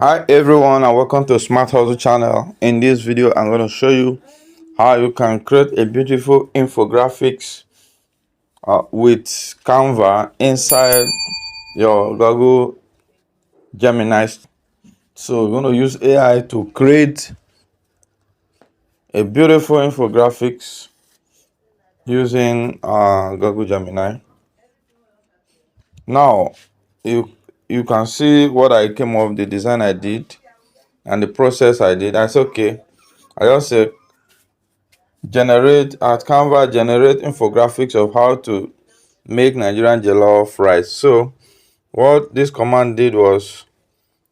Hi everyone and welcome to Smart Hustle channel. In this video I'm going to show you how you can create a beautiful infographics with Canva inside your Google Gemini. So we're going to use AI to create a beautiful infographics using Google Gemini. Now you can see what I came up, the design I did and the process I did. That's okay. I just say generate infographics of how to make Nigerian jollof rice. So what this command did was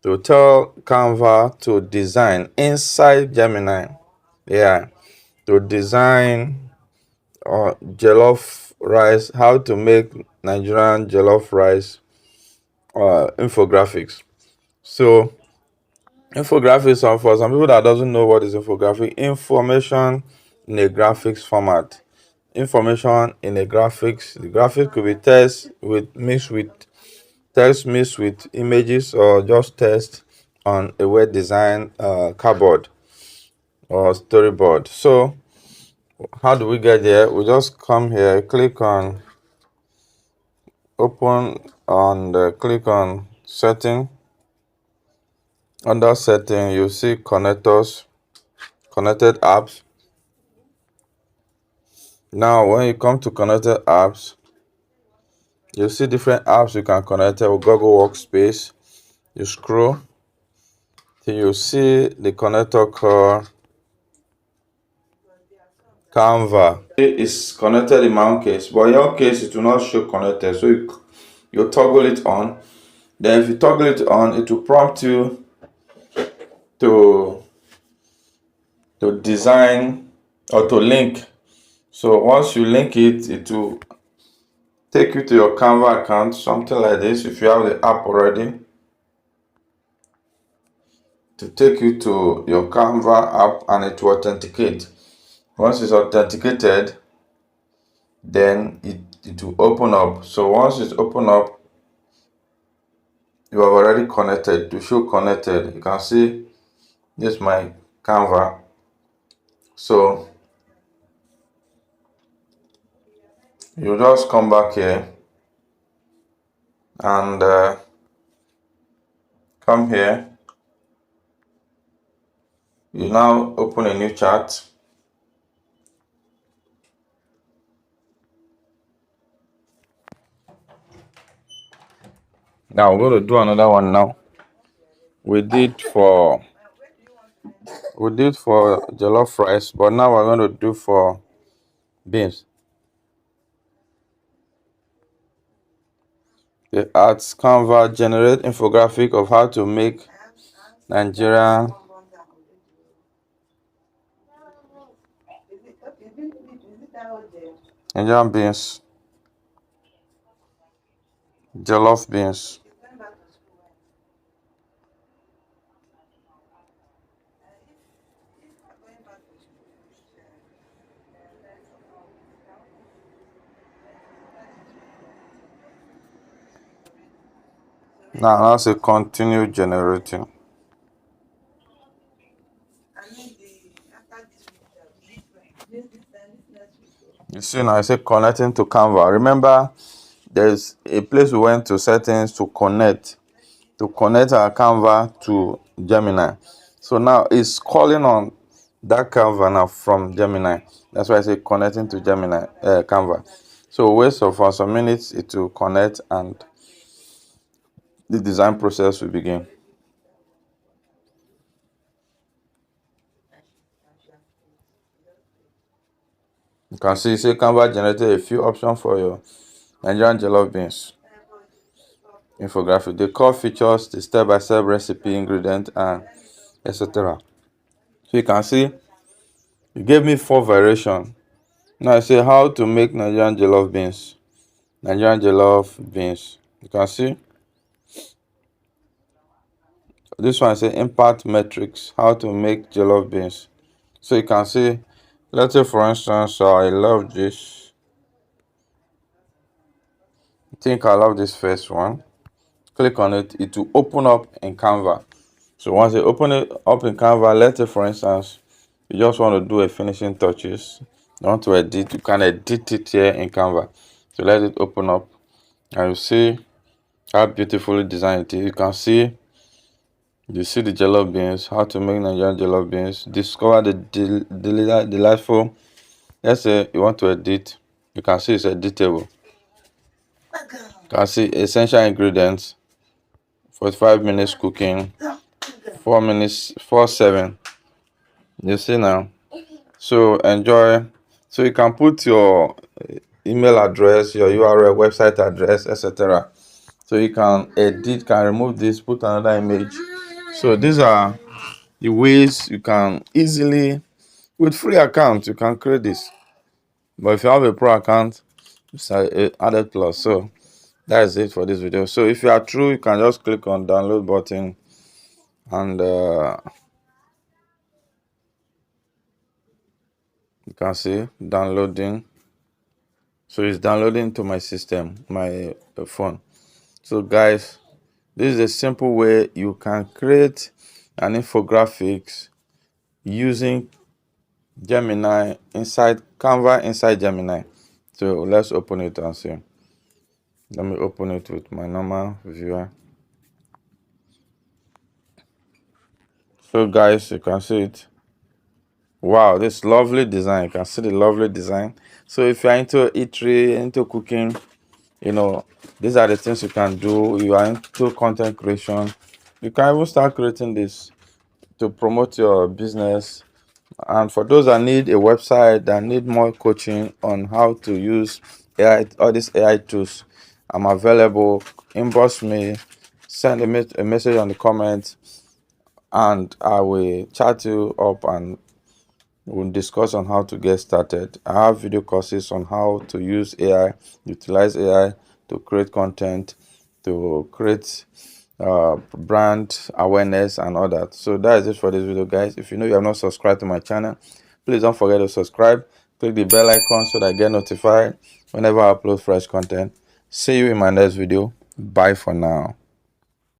to tell Canva to design inside Gemini, yeah, to design jollof rice, how to make Nigerian jollof rice infographics. So infographics are for some people that doesn't know what is infographic. Information in a graphics format. Information in a graphics. The graphic could be text mixed with images, or just text on a web design cardboard or storyboard. So how do we get there? We just come here, click on open, and click on setting. Under setting you see connected apps. Now when you come to connected apps, you see different apps you can connect with Google Workspace. You scroll till you see the connector called Canva. It is connected in my own case, but in your case it will not show connected. So you toggle it on. Then if you toggle it on, it will prompt you to design or to link. So once you link it, it will take you to your Canva account, something like this. If you have the app already, to take you to your Canva app, and it will authenticate. Once it's authenticated, then it will open up. So once it's open up, you have already connected. To show connected, you can see this is my Canva. So you just come back here and come here. You now open a new chat. Now we're going to do another one now. We did for jollof rice, but now we're going to do for beans. The arts Canva generate infographic of how to make Nigerian beans, jollof beans. Now I'll say continue generating. You see now I say connecting to Canva. Remember, there's a place we went to settings to connect our Canva to Gemini. So now it's calling on that Canva now from Gemini. That's why I say connecting to Gemini Canva. So wait for some minutes, it will connect and the design process will begin. You can see Canva generated a few options for your Nigerian jollof beans infographic. The core features, the step-by-step recipe, ingredient, and etc. So you can see it gave me 4 variations. Now I say how to make Nigerian jollof beans. You can see this one. I say impact metrics, how to make jollof beans. So you can see, let's say for instance, I love this. I think I love this first one. Click on it, it will open up in Canva. So once you open it up in Canva, let's say for instance you just want to do a finishing touches, you want to edit, you can edit it here in Canva. So let it open up and you see how beautifully designed it is. You see the jollof beans, how to make Nigerian jollof beans, discover the delightful. Let's say you want to edit, you can see it's editable. You can see essential ingredients, 45 minutes cooking, 4 minutes, 4/7. You see now. So enjoy. So you can put your email address, your URL, website address, etc. So you can edit, can remove this, put another image. So these are the ways you can easily, with free account, you can create this. But if you have a pro account, it's a added plus. So that is it for this video. So if you are true, you can just click on download button and you can see downloading. So it's downloading to my system, my phone. So guys, this is a simple way you can create an infographics using Gemini inside Canva, inside Gemini. So let's open it and see. Let me open it with my normal viewer. So guys, you can see it. Wow, this lovely design. You can see the lovely design. So if you're into eatery, into cooking, these are the things you can do. You are into content creation, you can even start creating this to promote your business. And for those that need a website, that need more coaching on how to use AI, all these AI tools, I'm available. Inbox me, send a message on the comments, and I will chat you up and we'll discuss on how to get started. I have video courses on how to use AI, utilize AI to create content, to create brand awareness and all that. So that is it for this video, guys. If you know you have not subscribed to my channel, please don't forget to subscribe. Click the bell icon so that I get notified whenever I upload fresh content. See you in my next video. Bye for now.